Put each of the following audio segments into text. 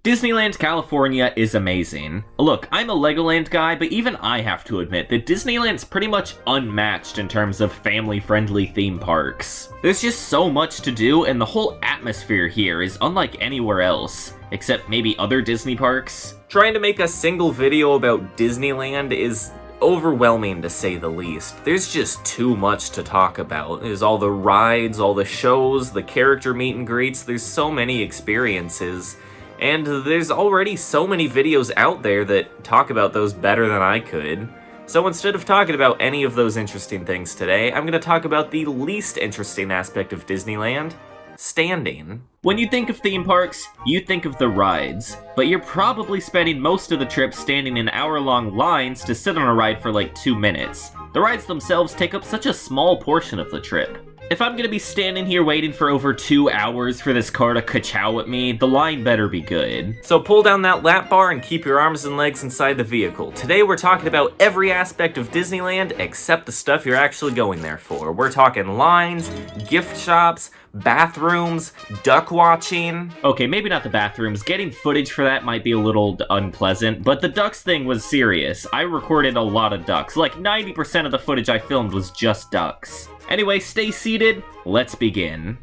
Disneyland, California is amazing. Look, I'm a Legoland guy, but even I have to admit that Disneyland's pretty much unmatched in terms of family-friendly theme parks. There's just so much to do, and the whole atmosphere here is unlike anywhere else, except maybe other Disney parks. Trying to make a single video about Disneyland is overwhelming to say the least. There's just too much to talk about. There's all the rides, all the shows, the character meet and greets, there's so many experiences. And there's already so many videos out there that talk about those better than I could. So instead of talking about any of those interesting things today, I'm going to talk about the least interesting aspect of Disneyland: standing. When you think of theme parks, you think of the rides, but you're probably spending most of the trip standing in hour-long lines to sit on a ride for like 2 minutes. The rides themselves take up such a small portion of the trip. If I'm gonna be standing here waiting for over 2 hours for this car to ka-chow at me, the line better be good. So pull down that lap bar and keep your arms and legs inside the vehicle. Today we're talking about every aspect of Disneyland except the stuff you're actually going there for. We're talking lines, gift shops, bathrooms, duck watching. Okay, maybe not the bathrooms. Getting footage for that might be a little unpleasant, but the ducks thing was serious. I recorded a lot of ducks. Like 90% of the footage I filmed was just ducks. Anyway, stay seated, let's begin.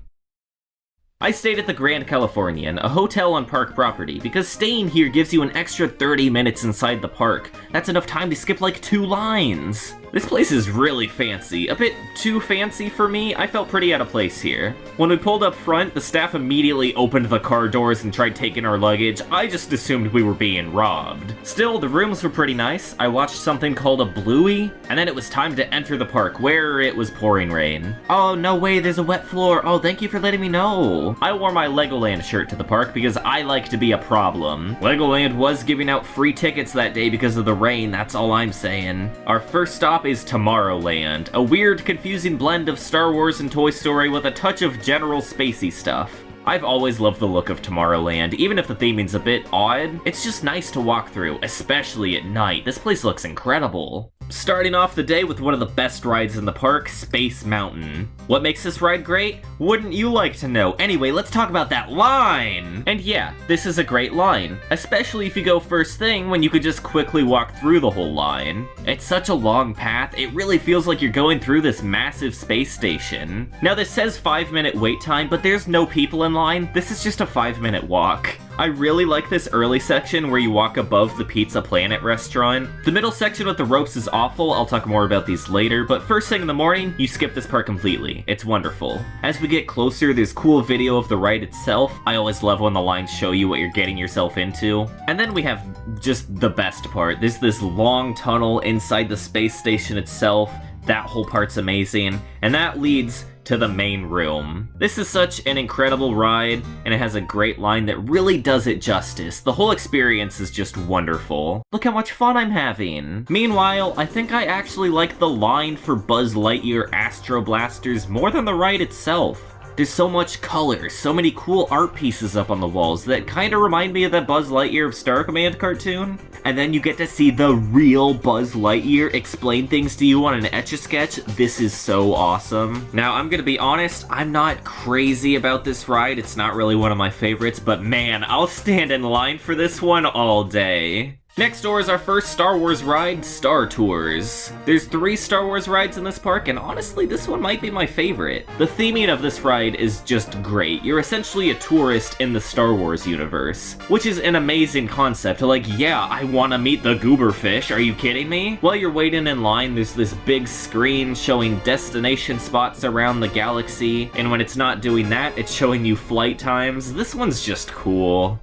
I stayed at the Grand Californian, a hotel on park property, because staying here gives you an extra 30 minutes inside the park. That's enough time to skip like 2 lines. This place is really fancy, a bit too fancy for me. I felt pretty out of place here. When we pulled up front, the staff immediately opened the car doors and tried taking our luggage. I just assumed we were being robbed. Still, the rooms were pretty nice. I watched something called a Bluey, and then it was time to enter the park, where it was pouring rain. Oh, no way, there's a wet floor. Oh, thank you for letting me know. I wore my Legoland shirt to the park because I like to be a problem. Legoland was giving out free tickets that day because of the rain, that's all I'm saying. Our first stop is Tomorrowland, a weird, confusing blend of Star Wars and Toy Story with a touch of general spacey stuff. I've always loved the look of Tomorrowland, even if the theming's a bit odd. It's just nice to walk through, especially at night. This place looks incredible. Starting off the day with one of the best rides in the park, Space Mountain. What makes this ride great? Wouldn't you like to know? Anyway, let's talk about that line! And yeah, this is a great line, especially if you go first thing when you could just quickly walk through the whole line. It's such a long path, it really feels like you're going through this massive space station. Now this says 5-minute wait time, but there's no people in line. This is just a 5-minute walk. I really like this early section where you walk above the Pizza Planet restaurant. The middle section with the ropes is awful, I'll talk more about these later, but first thing in the morning, you skip this part completely. It's wonderful. As we get closer, there's cool video of the ride itself. I always love when the lines show you what you're getting yourself into. And then we have just the best part. There's this long tunnel inside the space station itself. That whole part's amazing, and that leads to the main room. This is such an incredible ride, and it has a great line that really does it justice. The whole experience is just wonderful. Look how much fun I'm having. Meanwhile, I think I actually like the line for Buzz Lightyear Astro Blasters more than the ride itself. There's so much color, so many cool art pieces up on the walls that kinda remind me of that Buzz Lightyear of Star Command cartoon. And then you get to see the real Buzz Lightyear explain things to you on an Etch-a-Sketch. This is so awesome. Now, I'm gonna be honest, I'm not crazy about this ride. It's not really one of my favorites, but man, I'll stand in line for this one all day. Next door is our first Star Wars ride, Star Tours. There's 3 Star Wars rides in this park, and honestly, this one might be my favorite. The theming of this ride is just great. You're essentially a tourist in the Star Wars universe, which is an amazing concept. Like, yeah, I wanna meet the goober fish, are you kidding me? While you're waiting in line, there's this big screen showing destination spots around the galaxy, and when it's not doing that, it's showing you flight times. This one's just cool.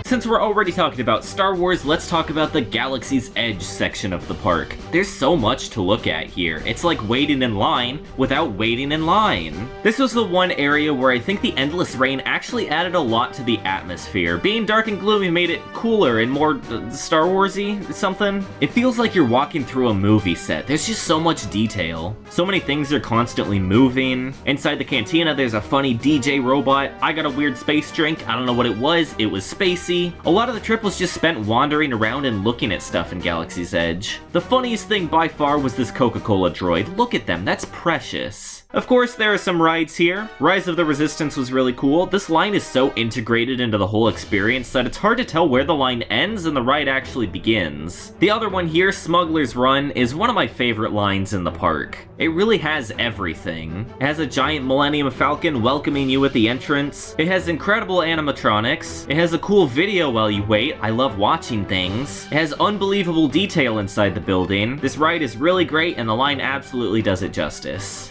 Since we're already talking about Star Wars, let's talk about the Galaxy's Edge section of the park. There's so much to look at here. It's like waiting in line without waiting in line. This was the one area where I think the endless rain actually added a lot to the atmosphere. Being dark and gloomy made it cooler and more Star Wars-y or something. It feels like you're walking through a movie set. There's just so much detail. So many things are constantly moving. Inside the cantina, there's a funny DJ robot. I got a weird space drink. I don't know what it was. It was spacey. A lot of the trip was just spent wandering around and looking at stuff in Galaxy's Edge. The funniest thing by far was this Coca-Cola droid. Look at them, that's precious. Of course, there are some rides here. Rise of the Resistance was really cool. This line is so integrated into the whole experience that it's hard to tell where the line ends and the ride actually begins. The other one here, Smuggler's Run, is one of my favorite lines in the park. It really has everything. It has a giant Millennium Falcon welcoming you at the entrance. It has incredible animatronics. It has a cool video while you wait. I love watching things. It has unbelievable detail inside the building. This ride is really great and the line absolutely does it justice.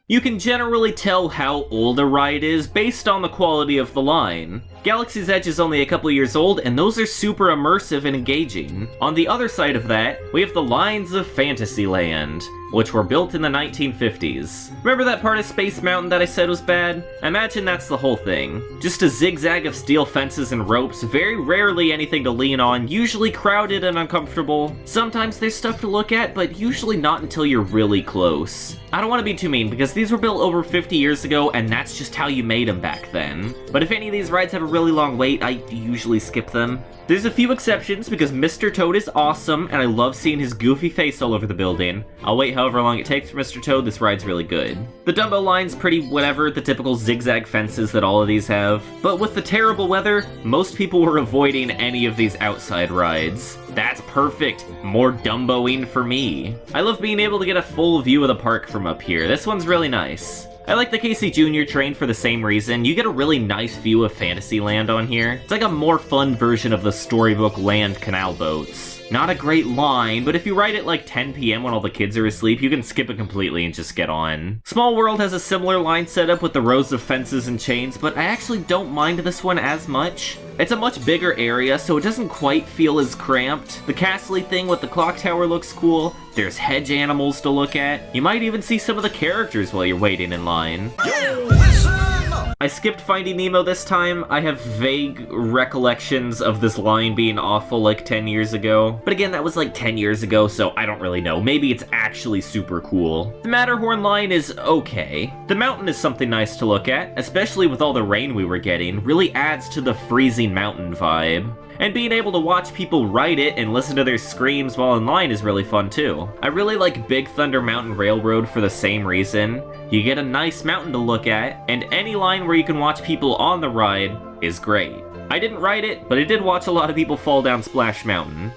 You can generally tell how old a ride is based on the quality of the line. Galaxy's Edge is only a couple years old, and those are super immersive and engaging. On the other side of that, we have the lines of Fantasyland, which were built in the 1950s. Remember that part of Space Mountain that I said was bad? Imagine that's the whole thing. Just a zigzag of steel fences and ropes, very rarely anything to lean on, usually crowded and uncomfortable. Sometimes there's stuff to look at, but usually not until you're really close. I don't want to be too mean, because these were built over 50 years ago, and that's just how you made them back then. But if any of these rides have a really long wait, I usually skip them. There's a few exceptions, because Mr. Toad is awesome, and I love seeing his goofy face all over the building. I'll wait however long it takes for Mr. Toad, this ride's really good. The Dumbo line's pretty whatever, the typical zigzag fences that all of these have. But with the terrible weather, most people were avoiding any of these outside rides. That's perfect. More Dumboing for me. I love being able to get a full view of the park from up here. This one's really nice. I like the Casey Jr. train for the same reason. You get a really nice view of Fantasyland on here. It's like a more fun version of the Storybook Land canal boats. Not a great line, but if you ride it like 10 p.m. when all the kids are asleep, you can skip it completely and just get on. Small World has a similar line setup with the rows of fences and chains, but I actually don't mind this one as much. It's a much bigger area, so it doesn't quite feel as cramped. The castle thing with the clock tower looks cool. There's hedge animals to look at. You might even see some of the characters while you're waiting in line. Yo, listen! I skipped Finding Nemo this time. I have vague recollections of this line being awful like 10 years ago. But again, that was like 10 years ago, so I don't really know. Maybe it's actually super cool. The Matterhorn line is okay. The mountain is something nice to look at, especially with all the rain we were getting. Really adds to the freezing mountain vibe. And being able to watch people ride it and listen to their screams while in line is really fun too. I really like Big Thunder Mountain Railroad for the same reason. You get a nice mountain to look at, and any line where you can watch people on the ride is great. I didn't ride it, but I did watch a lot of people fall down Splash Mountain.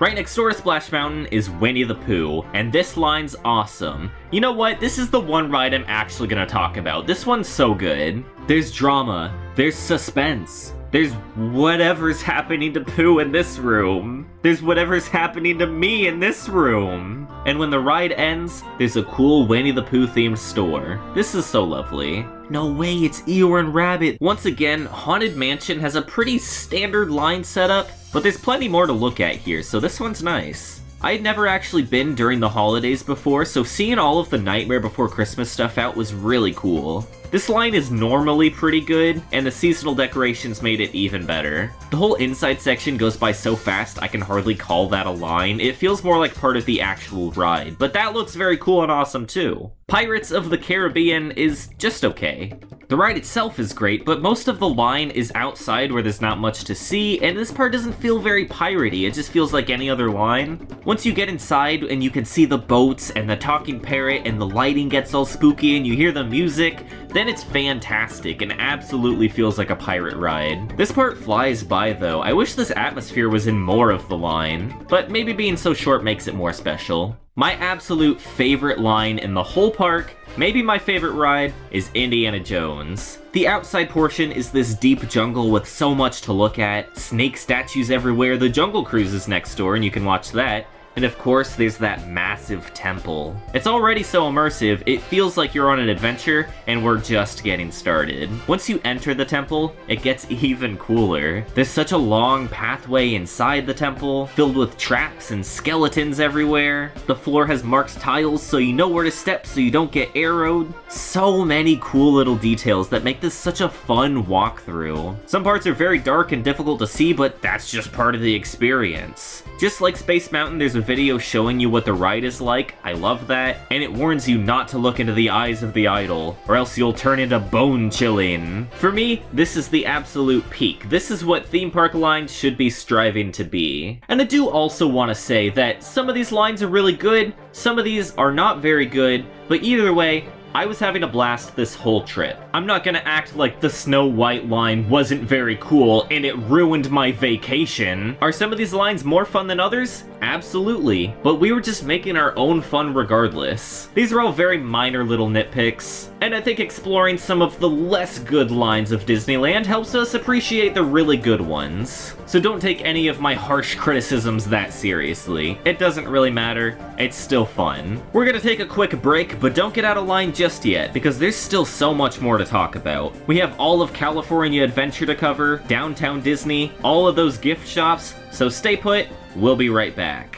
Right next door to Splash Mountain is Winnie the Pooh, and this line's awesome. You know what? This is the one ride I'm actually gonna talk about. This one's so good. There's drama, there's suspense, there's whatever's happening to Pooh in this room. There's whatever's happening to me in this room. And when the ride ends, there's a cool Winnie the Pooh themed store. This is so lovely. No way, it's Eeyore and Rabbit. Once again, Haunted Mansion has a pretty standard line setup, but there's plenty more to look at here, so this one's nice. I had never actually been during the holidays before, so seeing all of the Nightmare Before Christmas stuff out was really cool. This line is normally pretty good, and the seasonal decorations made it even better. The whole inside section goes by so fast I can hardly call that a line. It feels more like part of the actual ride, but that looks very cool and awesome too. Pirates of the Caribbean is just okay. The ride itself is great, but most of the line is outside where there's not much to see, and this part doesn't feel very piratey, it just feels like any other line. Once you get inside and you can see the boats and the talking parrot and the lighting gets all spooky and you hear the music, then it's fantastic and absolutely feels like a pirate ride. This part flies by though. I wish this atmosphere was in more of the line, but maybe being so short makes it more special. My absolute favorite line in the whole park, maybe my favorite ride, is Indiana Jones. The outside portion is this deep jungle with so much to look at, snake statues everywhere, the Jungle Cruise is next door and you can watch that. And of course, there's that massive temple. It's already so immersive, it feels like you're on an adventure, and we're just getting started. Once you enter the temple, it gets even cooler. There's such a long pathway inside the temple, filled with traps and skeletons everywhere. The floor has marked tiles so you know where to step so you don't get arrowed. So many cool little details that make this such a fun walkthrough. Some parts are very dark and difficult to see, but that's just part of the experience. Just like Space Mountain, there's a video showing you what the ride is like. I love that. And it warns you not to look into the eyes of the idol, or else you'll turn into bone chilling. For me, this is the absolute peak. This is what theme park lines should be striving to be. And I do also want to say that some of these lines are really good, some of these are not very good, but either way, I was having a blast this whole trip. I'm not gonna act like the Snow White line wasn't very cool and it ruined my vacation. Are some of these lines more fun than others? Absolutely, but we were just making our own fun regardless. These are all very minor little nitpicks, and I think exploring some of the less good lines of Disneyland helps us appreciate the really good ones. So don't take any of my harsh criticisms that seriously. It doesn't really matter, it's still fun. We're gonna take a quick break, but don't get out of line just yet, because there's still so much more to talk about. We have all of California Adventure to cover, Downtown Disney, all of those gift shops, so stay put, we'll be right back.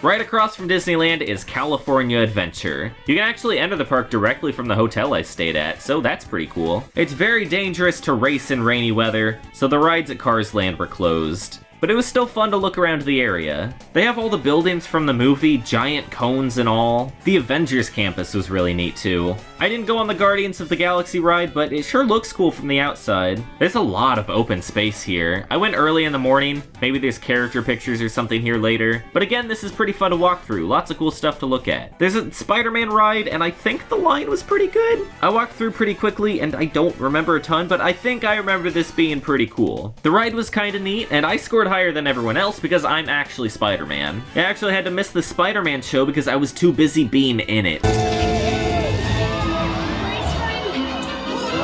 Right across from Disneyland is California Adventure. You can actually enter the park directly from the hotel I stayed at, so that's pretty cool. It's very dangerous to race in rainy weather, so the rides at Cars Land were closed. But it was still fun to look around the area. They have all the buildings from the movie, giant cones and all. The Avengers campus was really neat too. I didn't go on the Guardians of the Galaxy ride, but it sure looks cool from the outside. There's a lot of open space here. I went early in the morning, maybe there's character pictures or something here later. But again, this is pretty fun to walk through, lots of cool stuff to look at. There's a Spider-Man ride, and I think the line was pretty good. I walked through pretty quickly, and I don't remember a ton, but I think I remember this being pretty cool. The ride was kinda neat, and I scored higher than everyone else because I'm actually Spider-Man. I actually had to miss the Spider-Man show because I was too busy being in it.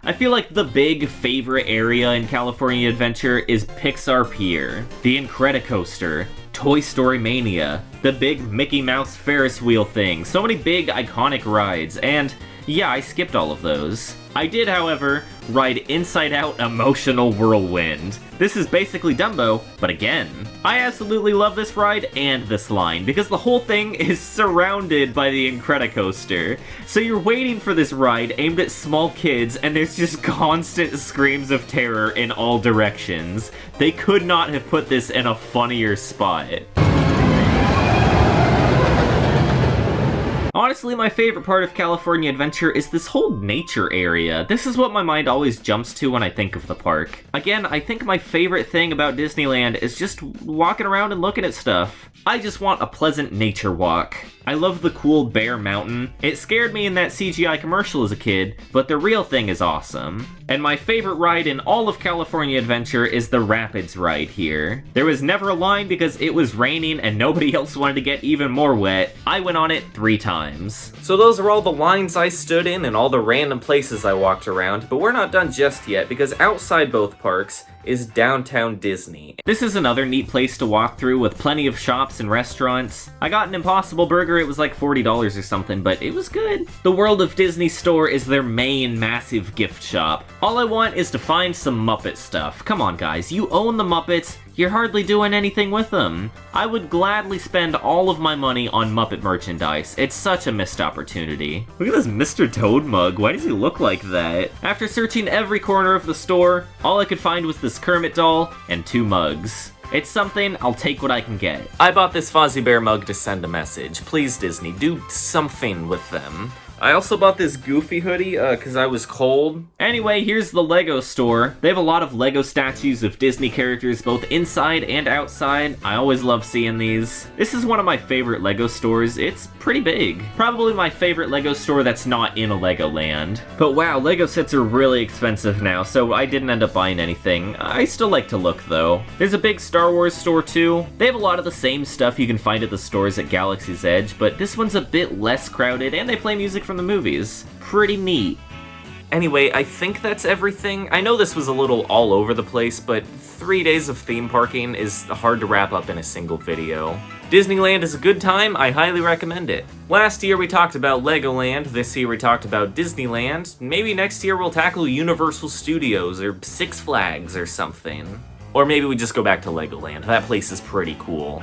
I feel like the big favorite area in California Adventure is Pixar Pier, the Incredicoaster, Toy Story Mania, the big Mickey Mouse Ferris wheel thing, so many big iconic rides, and yeah, I skipped all of those. I did, however, ride Inside Out Emotional Whirlwind. This is basically Dumbo, but again. I absolutely love this ride and this line, because the whole thing is surrounded by the Incredicoaster. So you're waiting for this ride aimed at small kids, and there's just constant screams of terror in all directions. They could not have put this in a funnier spot. Honestly, my favorite part of California Adventure is this whole nature area. This is what my mind always jumps to when I think of the park. Again, I think my favorite thing about Disneyland is just walking around and looking at stuff. I just want a pleasant nature walk. I love the cool Bear Mountain. It scared me in that CGI commercial as a kid, but the real thing is awesome. And my favorite ride in all of California Adventure is the Rapids ride here. There was never a line because it was raining and nobody else wanted to get even more wet. I went on it 3 times. So those are all the lines I stood in and all the random places I walked around, but we're not done just yet because outside both parks is Downtown Disney. This is another neat place to walk through with plenty of shops and restaurants. I got an Impossible Burger, it was like $40 or something, but it was good. The World of Disney store is their main massive gift shop. All I want is to find some Muppet stuff. Come on guys, you own the Muppets, you're hardly doing anything with them. I would gladly spend all of my money on Muppet merchandise. It's such a missed opportunity. Look at this Mr. Toad mug. Why does he look like that? After searching every corner of the store, all I could find was this Kermit doll and 2 mugs. It's something, I'll take what I can get. I bought this Fozzie Bear mug to send a message. Please, Disney, do something with them. I also bought this Goofy hoodie, cause I was cold. Anyway, here's the Lego store. They have a lot of Lego statues of Disney characters, both inside and outside. I always love seeing these. This is one of my favorite Lego stores. It's pretty big. Probably my favorite Lego store that's not in a Legoland. But wow, Lego sets are really expensive now, so I didn't end up buying anything. I still like to look, though. There's a big Star Wars store, too. They have a lot of the same stuff you can find at the stores at Galaxy's Edge, but this one's a bit less crowded, and they play music from the movies. Pretty neat. Anyway, I think that's everything. I know this was a little all over the place, but 3 days of theme parking is hard to wrap up in a single video. Disneyland is a good time, I highly recommend it. Last year we talked about Legoland, this year we talked about Disneyland, maybe next year we'll tackle Universal Studios or Six Flags or something. Or maybe we just go back to Legoland, that place is pretty cool.